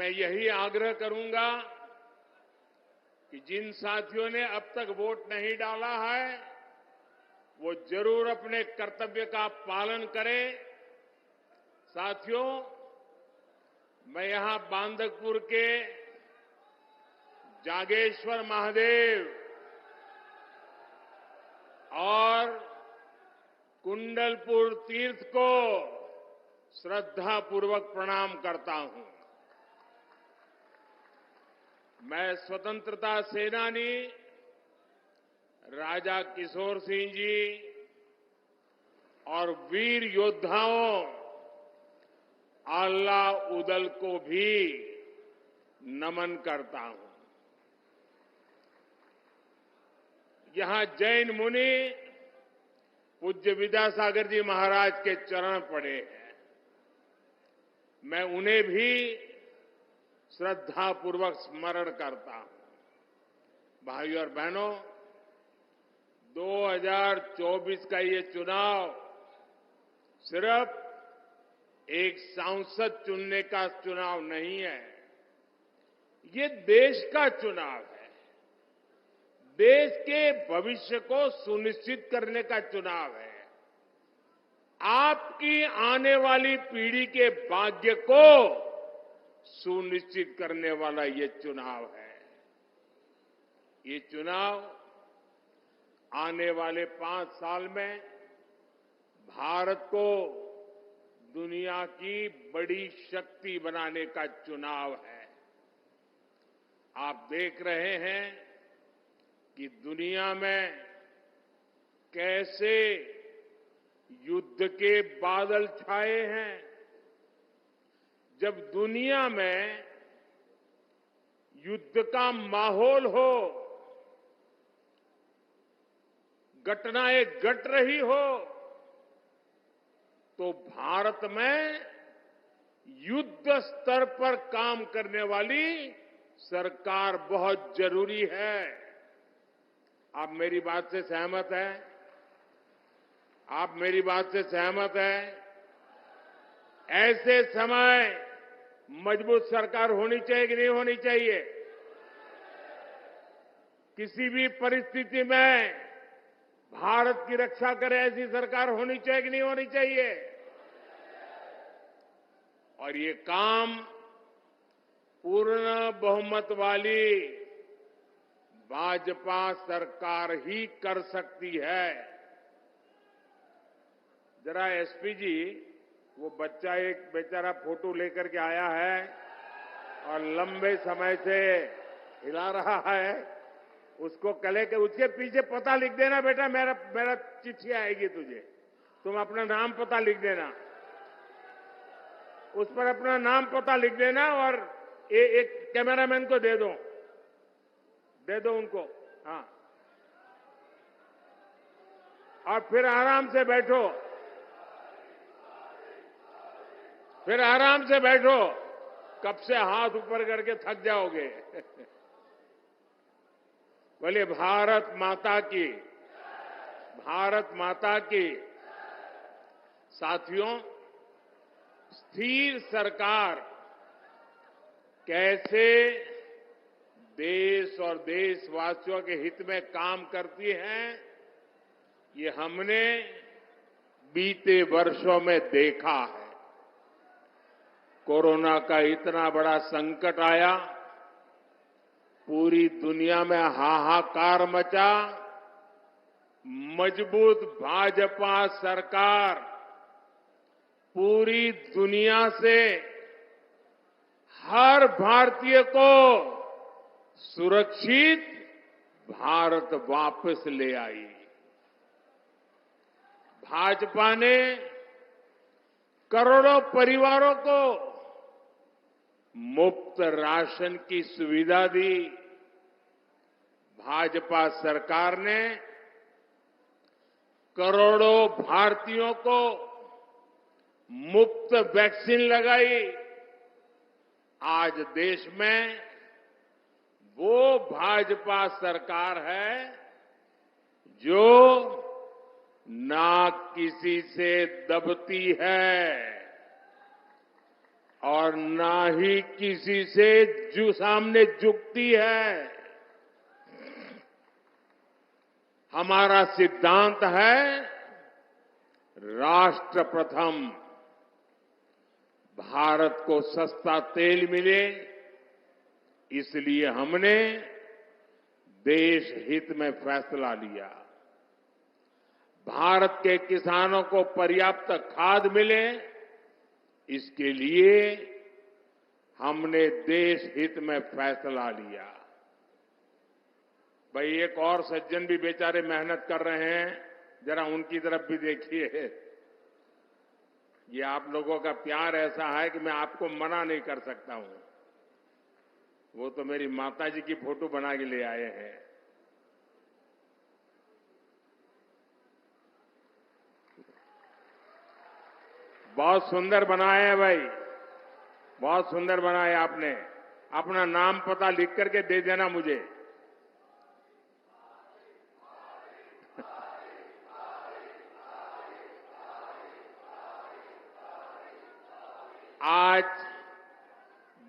मैं यही आग्रह करूंगा कि जिन साथियों ने अब तक वोट नहीं डाला है वो जरूर अपने कर्तव्य का पालन करें। साथियों, मैं यहां बांदकपुर के जागेश्वर महादेव और कुंडलपुर तीर्थ को श्रद्धापूर्वक प्रणाम करता हूं। मैं स्वतंत्रता सेनानी राजा किशोर सिंह जी और वीर योद्धाओं आल्ला उदल को भी नमन करता हूं। यहां जैन मुनि पूज्य विद्यासागर जी महाराज के चरण पड़े हैं। मैं उन्हें भी श्रद्धापूर्वक स्मरण करता हूं। भाइयों और बहनों, 2024 का ये चुनाव सिर्फ एक सांसद चुनने का चुनाव नहीं है, ये देश का चुनाव है। देश के भविष्य को सुनिश्चित करने का चुनाव है। आपकी आने वाली पीढ़ी के भाग्य को सुनिश्चित करने वाला ये चुनाव है। ये चुनाव आने वाले 5 साल में भारत को दुनिया की बड़ी शक्ति बनाने का चुनाव है। आप देख रहे हैं कि दुनिया में कैसे युद्ध के बादल छाए हैं। जब दुनिया में युद्ध का माहौल हो, घटनाएं घट रही हो, तो भारत में युद्ध स्तर पर काम करने वाली सरकार बहुत जरूरी है। आप मेरी बात से सहमत हैं? आप मेरी बात से सहमत हैं? ऐसे समय मजबूत सरकार होनी चाहिए कि नहीं होनी चाहिए? किसी भी परिस्थिति में भारत की रक्षा करे ऐसी सरकार होनी चाहिए कि नहीं होनी चाहिए? और ये काम पूर्ण बहुमत वाली भाजपा सरकार ही कर सकती है। जरा एसपी जी, वो बच्चा एक बेचारा फोटो लेकर के आया है और लंबे समय से हिला रहा है, उसको कले के उसके पीछे पता लिख देना बेटा, मेरा चिट्ठी आएगी तुझे, तुम अपना नाम पता लिख देना, उस पर अपना नाम पता लिख देना और एक कैमरामैन को दे दो उनको। हाँ, और फिर आराम से बैठो, फिर आराम से बैठो, कब से हाथ ऊपर करके थक जाओगे। बोले भारत माता की, भारत माता की। साथियों, स्थिर सरकार कैसे देश और देशवासियों के हित में काम करती है, ये हमने बीते वर्षों में देखा है। कोरोना का इतना बड़ा संकट आया, पूरी दुनिया में हाहाकार मचा। मजबूत भाजपा सरकार पूरी दुनिया से हर भारतीय को सुरक्षित भारत वापस ले आई। भाजपा ने करोड़ों परिवारों को मुफ्त राशन की सुविधा दी। भाजपा सरकार ने करोड़ों भारतीयों को मुफ्त वैक्सीन लगाई। आज देश में वो भाजपा सरकार है जो ना किसी से दबती है और ना ही किसी से सामने झुकती है। हमारा सिद्धांत है राष्ट्र प्रथम। भारत को सस्ता तेल मिले, इसलिए हमने देश हित में फैसला लिया। भारत के किसानों को पर्याप्त खाद मिले, इसके लिए हमने देश हित में फैसला लिया। भाई एक और सज्जन भी बेचारे मेहनत कर रहे हैं, जरा उनकी तरफ भी देखिए। ये आप लोगों का प्यार ऐसा है कि मैं आपको मना नहीं कर सकता हूं। वो तो मेरी माताजी की फोटो बना के ले आए हैं। बहुत सुंदर बनाए हैं भाई, बहुत सुंदर बनाए आपने। अपना नाम पता लिख करके दे देना मुझे। आज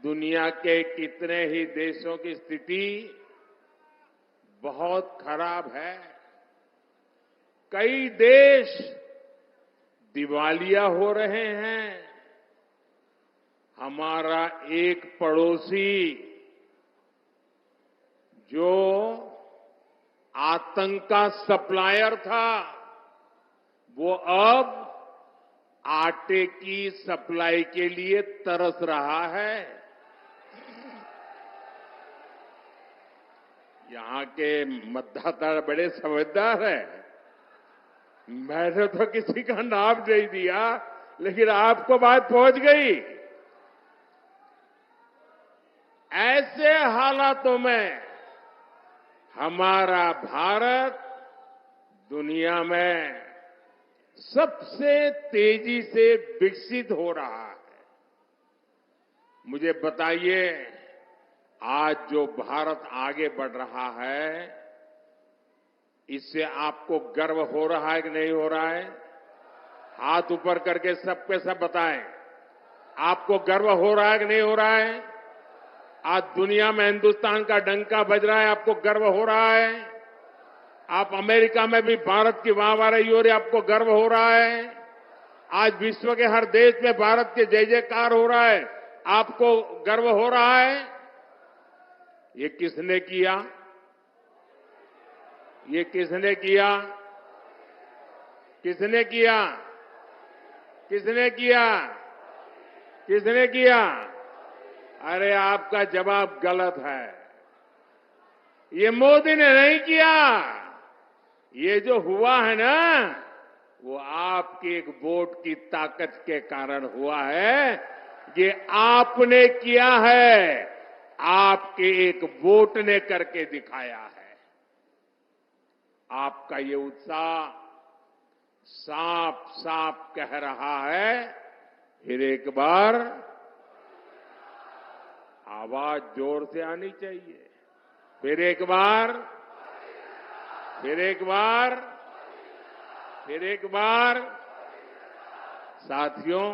दुनिया के कितने ही देशों की स्थिति बहुत खराब है। कई देश दिवालिया हो रहे हैं। हमारा एक पड़ोसी जो आतंक का सप्लायर था, वो अब आटे की सप्लाई के लिए तरस रहा है। यहां के मतदाता बड़े समझदार हैं। मैंने तो किसी का नाम नहीं दिया, लेकिन आपको बात पहुंच गई। ऐसे हालातों में हमारा भारत दुनिया में सबसे तेजी से विकसित हो रहा है। मुझे बताइए, आज जो भारत आगे बढ़ रहा है, इससे आपको गर्व हो रहा है कि नहीं हो रहा है? हाथ ऊपर करके सबके सब बताएं, आपको गर्व हो रहा है कि नहीं हो रहा है? आज दुनिया में हिंदुस्तान का डंका बज रहा है, आपको गर्व हो रहा है? आप अमेरिका में भी भारत की वाहवाही हो रही है, आपको गर्व हो रहा है? आज विश्व के हर देश में भारत के जय जयकार हो रहा है, आपको गर्व हो रहा है? ये किसने किया? ये किसने किया? किसने किया? किसने किया? किसने किया? अरे आपका जवाब गलत है। ये मोदी ने नहीं किया। ये जो हुआ है ना, वो आपकी एक वोट की ताकत के कारण हुआ है। ये आपने किया है, आपके एक वोट ने करके दिखाया है। आपका ये उत्साह साफ साफ कह रहा है, फिर एक बार आवाज जोर से आनी चाहिए। फिर एक बार, फिर एक बार, फिर एक बार। साथियों,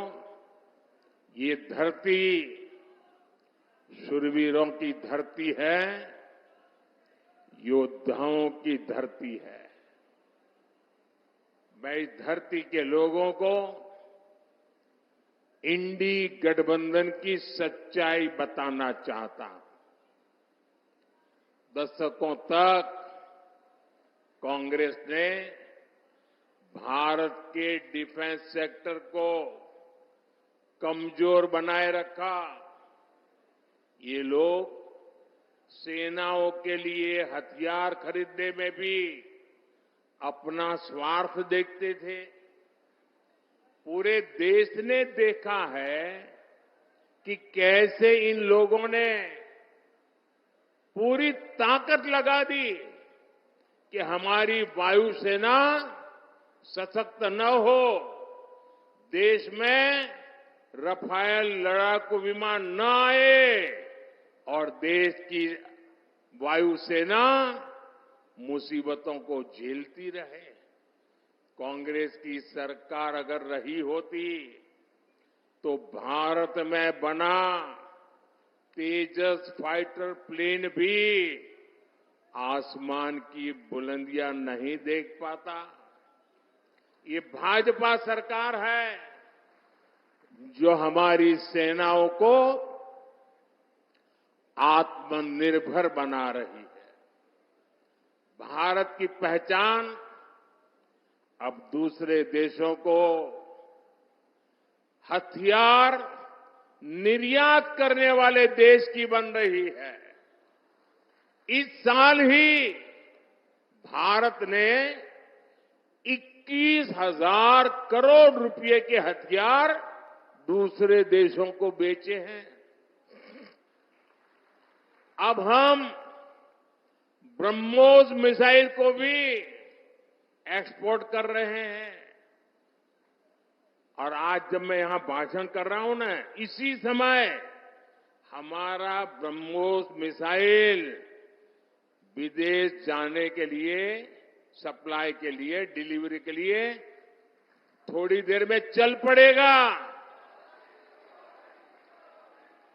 ये धरती शूरवीरों की धरती है, योद्धाओं की धरती है। मैं इस धरती के लोगों को इंडी गठबंधन की सच्चाई बताना चाहता हूं। दशकों तक कांग्रेस ने भारत के डिफेंस सेक्टर को कमजोर बनाए रखा। ये लोग सेनाओं के लिए हथियार खरीदने में भी अपना स्वार्थ देखते थे। पूरे देश ने देखा है कि कैसे इन लोगों ने पूरी ताकत लगा दी कि हमारी वायुसेना सशक्त न हो, देश में रफाल लड़ाकू विमान न आए और देश की वायुसेना मुसीबतों को झेलती रहे। कांग्रेस की सरकार अगर रही होती तो भारत में बना तेजस फाइटर प्लेन भी आसमान की बुलंदियां नहीं देख पाता। ये भाजपा सरकार है जो हमारी सेनाओं को आत्मनिर्भर बना रही है। भारत की पहचान अब दूसरे देशों को हथियार निर्यात करने वाले देश की बन रही है। इस साल ही भारत ने 21,000 करोड़ रुपए के हथियार दूसरे देशों को बेचे हैं। अब हम ब्रह्मोस मिसाइल को भी एक्सपोर्ट कर रहे हैं। और आज जब मैं यहां भाषण कर रहा हूं ना, इसी समय हमारा ब्रह्मोस मिसाइल विदेश जाने के लिए, सप्लाई के लिए, डिलीवरी के लिए थोड़ी देर में चल पड़ेगा।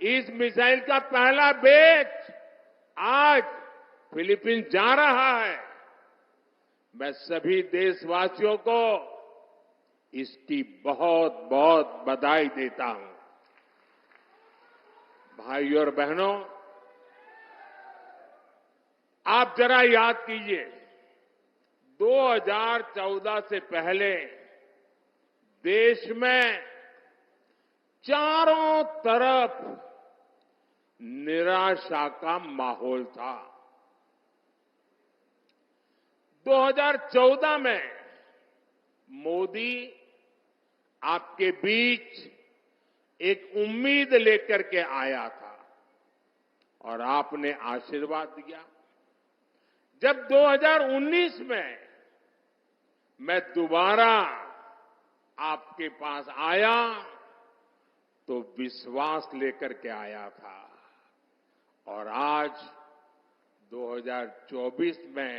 इस मिसाइल का पहला बैच आज फिलीपींस जा रहा है। मैं सभी देशवासियों को इसकी बहुत बहुत बधाई देता हूं। भाइयों और बहनों, आप जरा याद कीजिए, 2014 से पहले देश में चारों तरफ निराशा का माहौल था। 2014 में मोदी आपके बीच एक उम्मीद लेकर के आया था और आपने आशीर्वाद दिया। जब 2019 में मैं दोबारा आपके पास आया तो विश्वास लेकर के आया था और आज 2024 में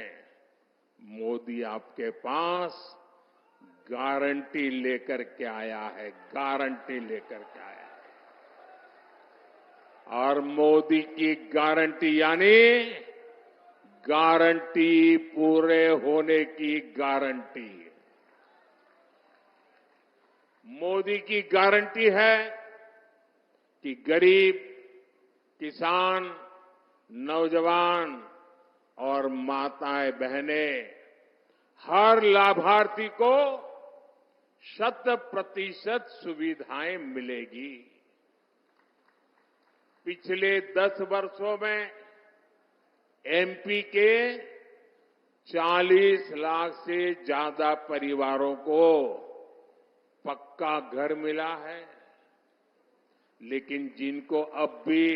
मोदी आपके पास गारंटी लेकर के आया है, गारंटी लेकर के आया है। और मोदी की गारंटी यानी गारंटी पूरे होने की गारंटी। मोदी की गारंटी है कि गरीब, किसान, नौजवान और माताएं बहनें, हर लाभार्थी को 100% सुविधाएं मिलेगी। पिछले 10 वर्षों में एमपी के 40 लाख से ज्यादा परिवारों को पक्का घर मिला है। लेकिन जिनको अब भी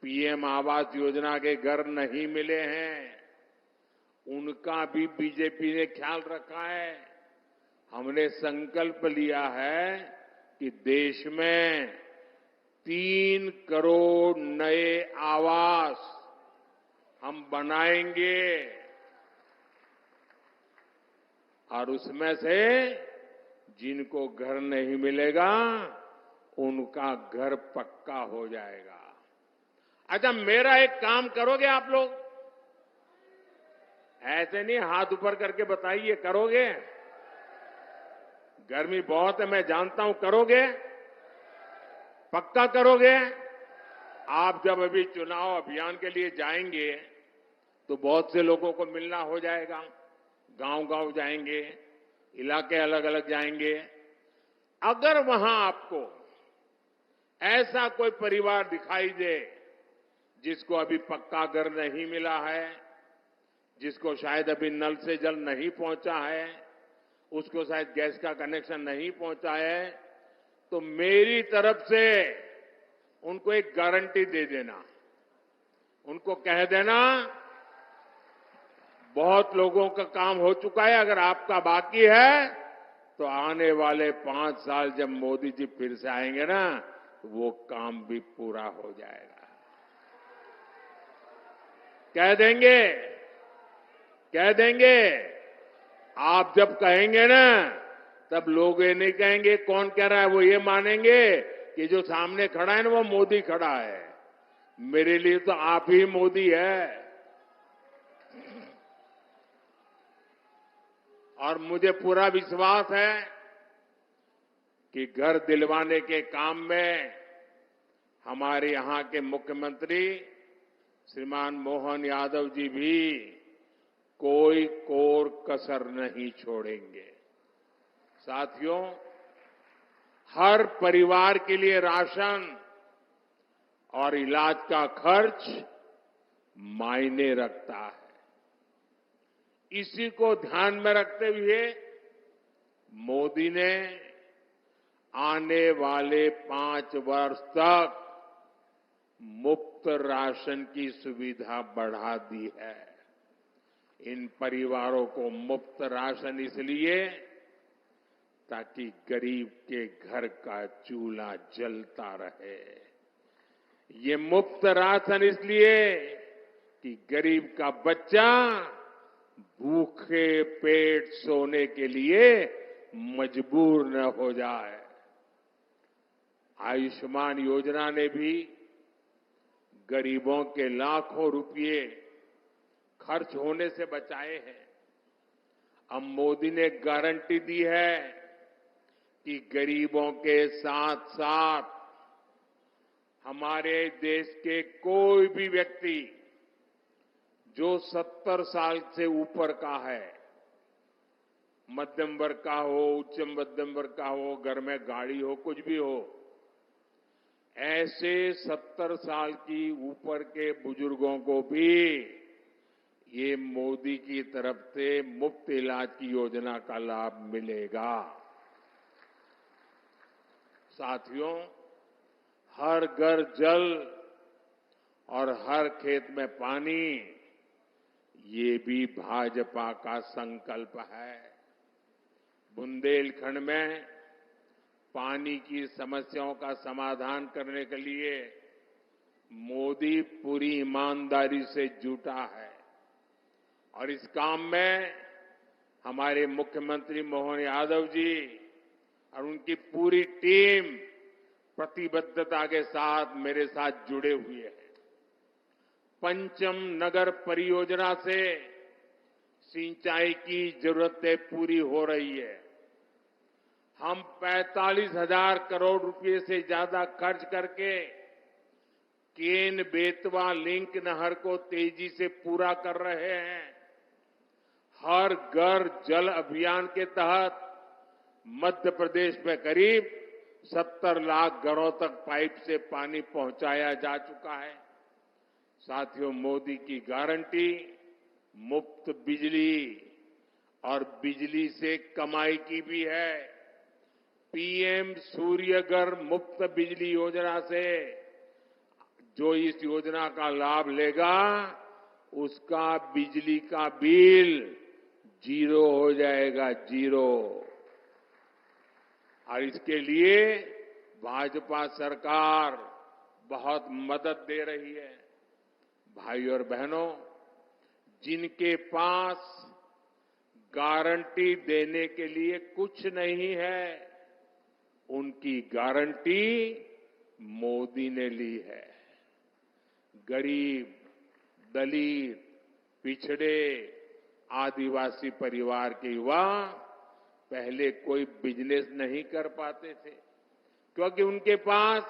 पीएम आवास योजना के घर नहीं मिले हैं, उनका भी बीजेपी ने ख्याल रखा है। हमने संकल्प लिया है कि देश में 3 करोड़ नए आवास हम बनाएंगे और उसमें से जिनको घर नहीं मिलेगा उनका घर पक्का हो जाएगा। अच्छा, मेरा एक काम करोगे आप लोग? ऐसे नहीं हाथ ऊपर करके बताइए, करोगे? गर्मी बहुत है, मैं जानता हूं, करोगे? पक्का करोगे? आप जब अभी चुनाव अभियान के लिए जाएंगे तो बहुत से लोगों को मिलना हो जाएगा। गांव-गांव जाएंगे, इलाके अलग अलग जाएंगे। अगर वहां आपको ऐसा कोई परिवार दिखाई दे जिसको अभी पक्का घर नहीं मिला है, जिसको शायद अभी नल से जल नहीं पहुंचा है, उसको शायद गैस का कनेक्शन नहीं पहुंचा है, तो मेरी तरफ से उनको एक गारंटी दे देना। उनको कह देना बहुत लोगों का काम हो चुका है, अगर आपका बाकी है तो आने वाले 5 साल जब मोदी जी फिर से आएंगे ना, तो वो काम भी पूरा हो जाएगा। कह देंगे, कह देंगे। आप जब कहेंगे ना तब लोग ये नहीं कहेंगे कौन कह रहा है, वो ये मानेंगे कि जो सामने खड़ा है ना वो मोदी खड़ा है। मेरे लिए तो आप ही मोदी है। और मुझे पूरा विश्वास है कि घर दिलवाने के काम में हमारे यहां के मुख्यमंत्री श्रीमान मोहन यादव जी भी कोई कोर कसर नहीं छोड़ेंगे। साथियों, हर परिवार के लिए राशन और इलाज का खर्च मायने रखता है। इसी को ध्यान में रखते हुए मोदी ने आने वाले 5 वर्ष तक मुफ्त राशन की सुविधा बढ़ा दी है। इन परिवारों को मुफ्त राशन इसलिए ताकि गरीब के घर का चूल्हा जलता रहे। ये मुफ्त राशन इसलिए कि गरीब का बच्चा भूखे पेट सोने के लिए मजबूर न हो जाए। आयुष्मान योजना ने भी गरीबों के लाखों रुपए खर्च होने से बचाए हैं। अब मोदी ने गारंटी दी है कि गरीबों के साथ साथ हमारे देश के कोई भी व्यक्ति जो 70 साल से ऊपर का है, मध्यम वर्ग का हो, उच्च मध्यम वर्ग का हो, घर में गाड़ी हो, कुछ भी हो, ऐसे 70 साल की ऊपर के बुजुर्गों को भी ये मोदी की तरफ से मुफ्त इलाज की योजना का लाभ मिलेगा। साथियों, हर घर जल और हर खेत में पानी, ये भी भाजपा का संकल्प है। बुंदेलखंड में पानी की समस्याओं का समाधान करने के लिए मोदी पूरी ईमानदारी से जुटा है और इस काम में हमारे मुख्यमंत्री मोहन यादव जी और उनकी पूरी टीम प्रतिबद्धता के साथ मेरे साथ जुड़े हुए हैं। पंचम नगर परियोजना से सिंचाई की जरूरतें पूरी हो रही है। हम 45,000 करोड़ रुपए से ज्यादा खर्च करके केन बेतवा लिंक नहर को तेजी से पूरा कर रहे हैं। हर घर जल अभियान के तहत मध्य प्रदेश में करीब 70 लाख घरों तक पाइप से पानी पहुंचाया जा चुका है। साथियों, मोदी की गारंटी मुफ्त बिजली और बिजली से कमाई की भी है। पीएम सूर्यघर मुफ्त बिजली योजना से जो इस योजना का लाभ लेगा उसका बिजली का बिल 0 हो जाएगा, 0। और इसके लिए भाजपा सरकार बहुत मदद दे रही है। भाई और बहनों, जिनके पास गारंटी देने के लिए कुछ नहीं है, उनकी गारंटी मोदी ने ली है। गरीब, दलित, पिछड़े, आदिवासी परिवार के युवा पहले कोई बिजनेस नहीं कर पाते थे क्योंकि उनके पास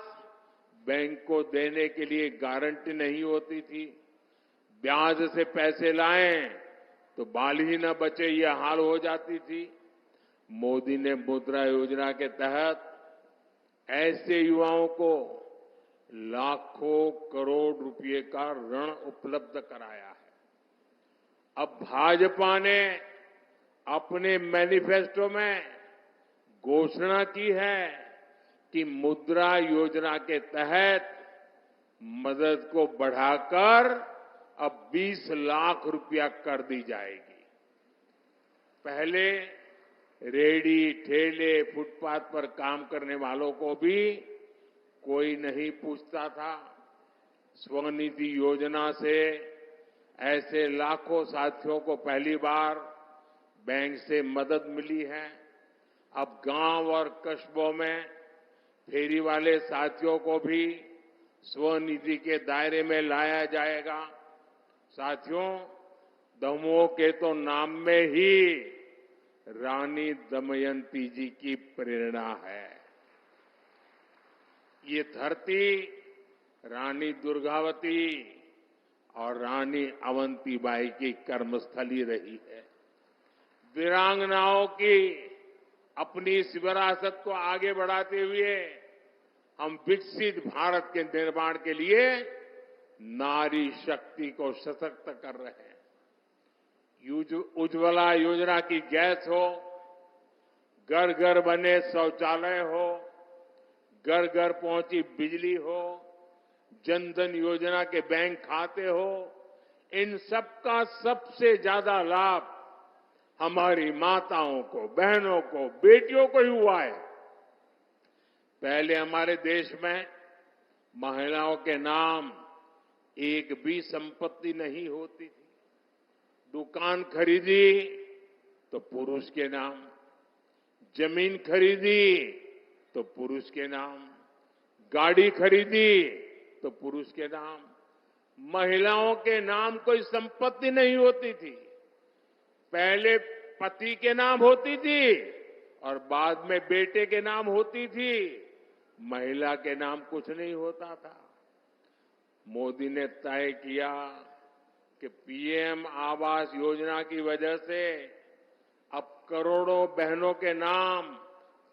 बैंक को देने के लिए गारंटी नहीं होती थी। ब्याज से पैसे लाएं तो बाल ही न बचे, ये हाल हो जाती थी। मोदी ने मुद्रा योजना के तहत ऐसे युवाओं को लाखों करोड़ रुपए का ऋण उपलब्ध कराया है। अब भाजपा ने अपने मैनिफेस्टो में घोषणा की है कि मुद्रा योजना के तहत मदद को बढ़ाकर अब 20 लाख रुपया कर दी जाएगी। पहले रेहड़ी, ठेले, फुटपाथ पर काम करने वालों को भी कोई नहीं पूछता था। स्वनिधि योजना से ऐसे लाखों साथियों को पहली बार बैंक से मदद मिली है। अब गांव और कस्बों में फेरी वाले साथियों को भी स्वनिधि के दायरे में लाया जाएगा। साथियों, दमोह के तो नाम में ही रानी दमयंती जी की प्रेरणा है। ये धरती रानी दुर्गावती और रानी अवंतीबाई की कर्मस्थली रही है। वीरांगनाओं की अपनी इस विरासत को आगे बढ़ाते हुए हम विकसित भारत के निर्माण के लिए नारी शक्ति को सशक्त कर रहे हैं। उज्ज्वला योजना की गैस हो, घर घर बने शौचालय हो, घर घर पहुंची बिजली हो, जनधन योजना के बैंक खाते हो, इन सबका सबसे ज्यादा लाभ हमारी माताओं को, बहनों को, बेटियों को ही हुआ है। पहले हमारे देश में महिलाओं के नाम एक भी संपत्ति नहीं होती थी। दुकान खरीदी तो पुरुष के नाम, जमीन खरीदी तो पुरुष के नाम, गाड़ी खरीदी तो पुरुष के नाम। महिलाओं के नाम कोई संपत्ति नहीं होती थी। पहले पति के नाम होती थी और बाद में बेटे के नाम होती थी। महिला के नाम कुछ नहीं होता था। मोदी ने तय किया कि पीएम आवास योजना की वजह से अब करोड़ों बहनों के नाम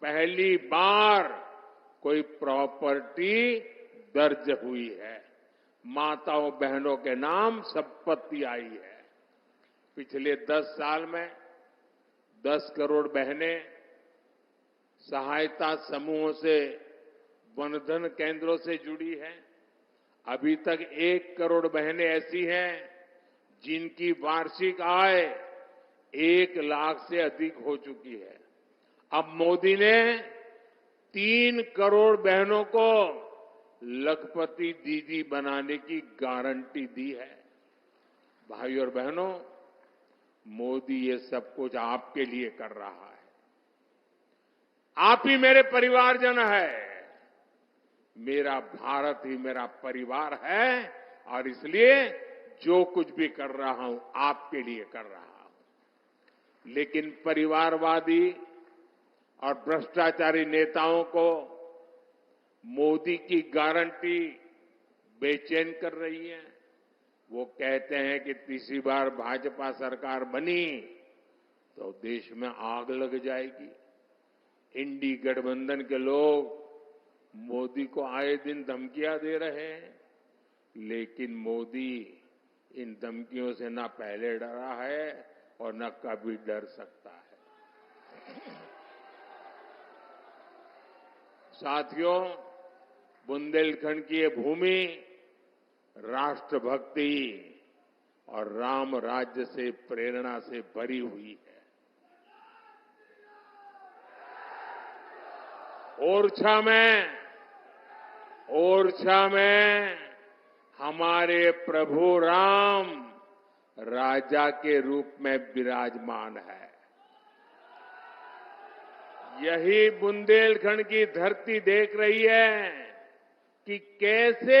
पहली बार कोई प्रॉपर्टी दर्ज हुई है। माताओं बहनों के नाम संपत्ति आई है। पिछले 10 साल में 10 करोड़ बहनें सहायता समूहों से, वनधन केंद्रों से जुड़ी हैं। अभी तक 1 करोड़ बहनें ऐसी हैं जिनकी वार्षिक आय 1 लाख से अधिक हो चुकी है। अब मोदी ने 3 करोड़ बहनों को लखपति दीदी बनाने की गारंटी दी है। भाई और बहनों, मोदी ये सब कुछ आपके लिए कर रहा है। आप ही मेरे परिवारजन है। मेरा भारत ही मेरा परिवार है और इसलिए जो कुछ भी कर रहा हूं आपके लिए कर रहा हूं। लेकिन परिवारवादी और भ्रष्टाचारी नेताओं को मोदी की गारंटी बेचैन कर रही है। वो कहते हैं कि तीसरी बार भाजपा सरकार बनी तो देश में आग लग जाएगी। इंडी गठबंधन के लोग मोदी को आए दिन धमकियां दे रहे हैं, लेकिन मोदी इन धमकियों से न पहले डरा है और न कभी डर सकता है। साथियों, बुंदेलखंड की ये भूमि राष्ट्रभक्ति और राम राज्य से प्रेरणा से भरी हुई है। ओरछा में हमारे प्रभु राम राजा के रूप में विराजमान है। यही बुंदेलखंड की धरती देख रही है कि कैसे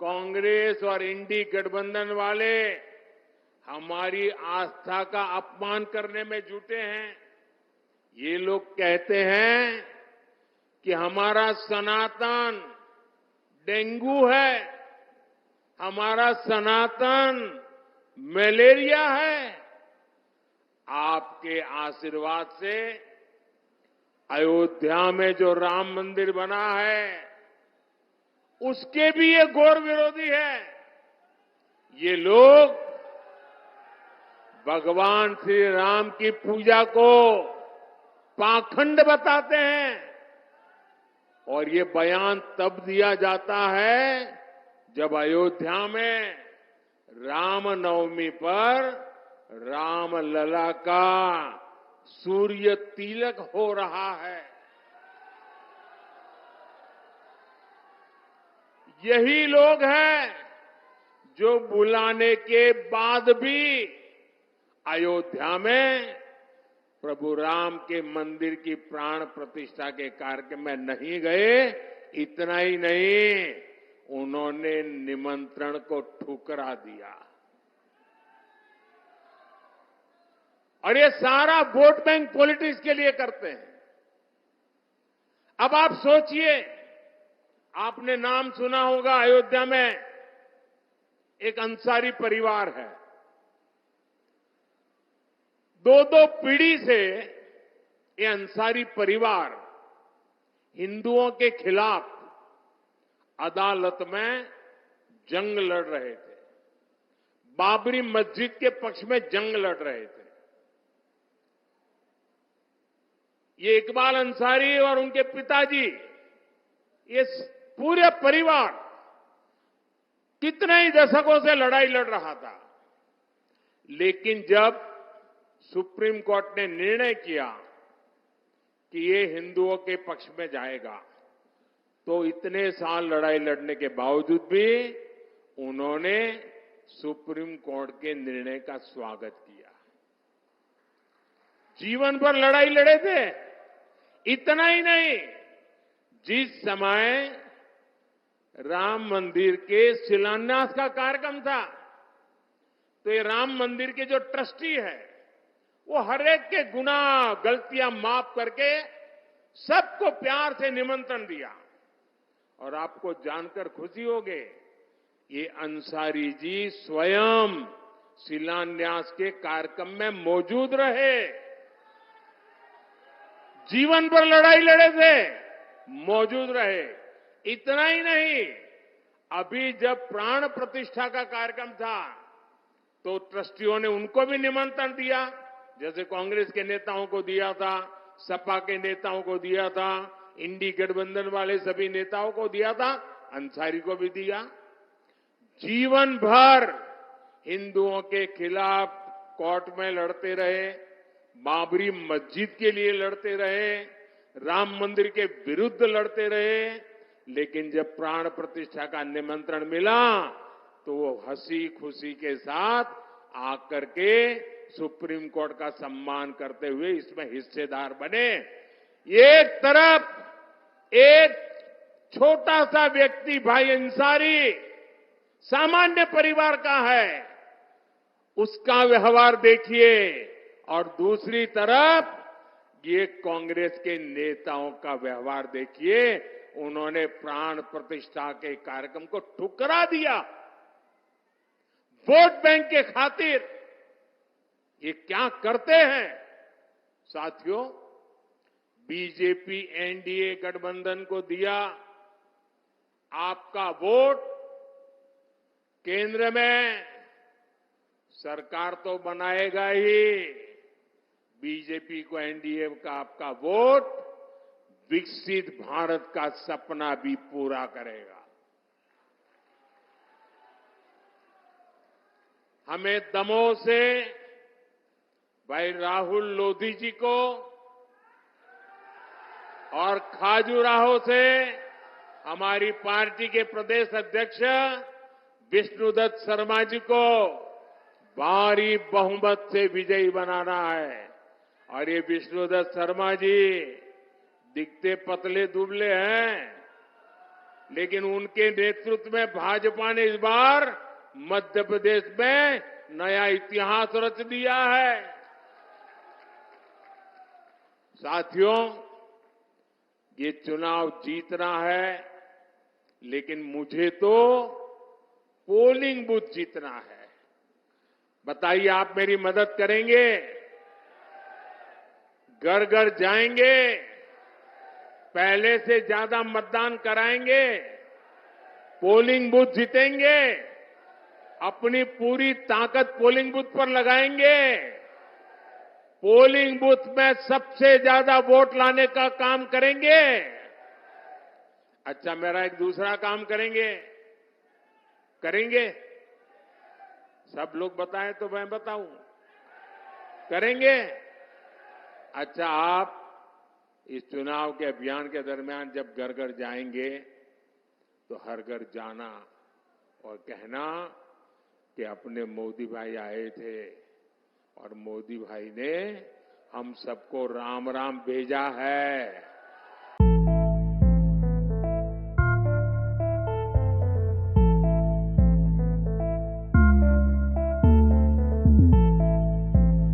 कांग्रेस और इंडी गठबंधन वाले हमारी आस्था का अपमान करने में जुटे हैं। ये लोग कहते हैं कि हमारा सनातन डेंगू है, हमारा सनातन मलेरिया है। आपके आशीर्वाद से अयोध्या में जो राम मंदिर बना है उसके भी ये घोर विरोधी है। ये लोग भगवान श्री राम की पूजा को पाखंड बताते हैं और ये बयान तब दिया जाता है जब अयोध्या में रामनवमी पर रामलला का सूर्य तिलक हो रहा है। यही लोग हैं जो बुलाने के बाद भी अयोध्या में प्रभु राम के मंदिर की प्राण प्रतिष्ठा के कार्यक्रम में नहीं गए। इतना ही नहीं, उन्होंने निमंत्रण को ठुकरा दिया। और ये सारा वोट बैंक पॉलिटिक्स के लिए करते हैं। अब आप सोचिए, आपने नाम सुना होगा, अयोध्या में एक अंसारी परिवार है। दो पीढ़ी से ये अंसारी परिवार हिंदुओं के खिलाफ अदालत में जंग लड़ रहे थे। बाबरी मस्जिद के पक्ष में जंग लड़ रहे थे। ये इकबाल अंसारी और उनके पिताजी, ये पूरे परिवार कितने ही दशकों से लड़ाई लड़ रहा था। लेकिन जब सुप्रीम कोर्ट ने निर्णय किया कि ये हिंदुओं के पक्ष में जाएगा, तो इतने साल लड़ाई लड़ने के बावजूद भी उन्होंने सुप्रीम कोर्ट के निर्णय का स्वागत किया। जीवन भर लड़ाई लड़े थे। इतना ही नहीं, जिस समय राम मंदिर के शिलान्यास का कार्यक्रम था, तो ये राम मंदिर के जो ट्रस्टी है, वो हर एक के गुनाह गलतियां माफ करके सबको प्यार से निमंत्रण दिया। और आपको जानकर खुशी होगी, ये अंसारी जी स्वयं शिलान्यास के कार्यक्रम में मौजूद रहे। जीवन भर लड़ाई लड़े थे, मौजूद रहे। इतना ही नहीं, अभी जब प्राण प्रतिष्ठा का कार्यक्रम था, तो ट्रस्टियों ने उनको भी निमंत्रण दिया, जैसे कांग्रेस के नेताओं को दिया था, सपा के नेताओं को दिया था, इंडी गठबंधन वाले सभी नेताओं को दिया था, अंसारी को भी दिया। जीवन भर हिंदुओं के खिलाफ कोर्ट में लड़ते रहे, बाबरी मस्जिद के लिए लड़ते रहे, राम मंदिर के विरुद्ध लड़ते रहे। लेकिन जब प्राण प्रतिष्ठा का निमंत्रण मिला, तो वो हंसी खुशी के साथ आकर के सुप्रीम कोर्ट का सम्मान करते हुए इसमें हिस्सेदार बने। एक तरफ एक छोटा सा व्यक्ति भाई अंसारी सामान्य परिवार का है, उसका व्यवहार देखिए, और दूसरी तरफ ये कांग्रेस के नेताओं का व्यवहार देखिए। उन्होंने प्राण प्रतिष्ठा के कार्यक्रम को ठुकरा दिया वोट बैंक के खातिर। ये क्या करते हैं साथियों? बीजेपी एनडीए गठबंधन को दिया आपका वोट, केंद्र में सरकार तो बनाएगा ही, बीजेपी को एनडीए का आपका वोट विकसित भारत का सपना भी पूरा करेगा। हमें दमोह से भाई राहुल लोधी जी को और खाजुराहो से हमारी पार्टी के प्रदेश अध्यक्ष विष्णुदत्त शर्मा जी को भारी बहुमत से विजयी बनाना है। और ये विष्णुदत्त शर्मा जी दिखते पतले दुबले हैं, लेकिन उनके नेतृत्व में भाजपा ने इस बार मध्य प्रदेश में नया इतिहास रच दिया है। साथियों, ये चुनाव जीतना है, लेकिन मुझे तो पोलिंग बूथ जीतना है। बताइए, आप मेरी मदद करेंगे? घर घर जाएंगे, पहले से ज्यादा मतदान कराएंगे, पोलिंग बूथ जीतेंगे, अपनी पूरी ताकत पोलिंग बूथ पर लगाएंगे, पोलिंग बूथ में सबसे ज्यादा वोट लाने का काम करेंगे। अच्छा, मेरा एक दूसरा काम करेंगे? सब लोग बताएं तो मैं बताऊं। करेंगे? अच्छा, आप इस चुनाव के अभियान के दरमियान जब घर घर जाएंगे, तो हर घर जाना और कहना कि अपने मोदी भाई आए थे और मोदी भाई ने हम सबको राम राम भेजा है।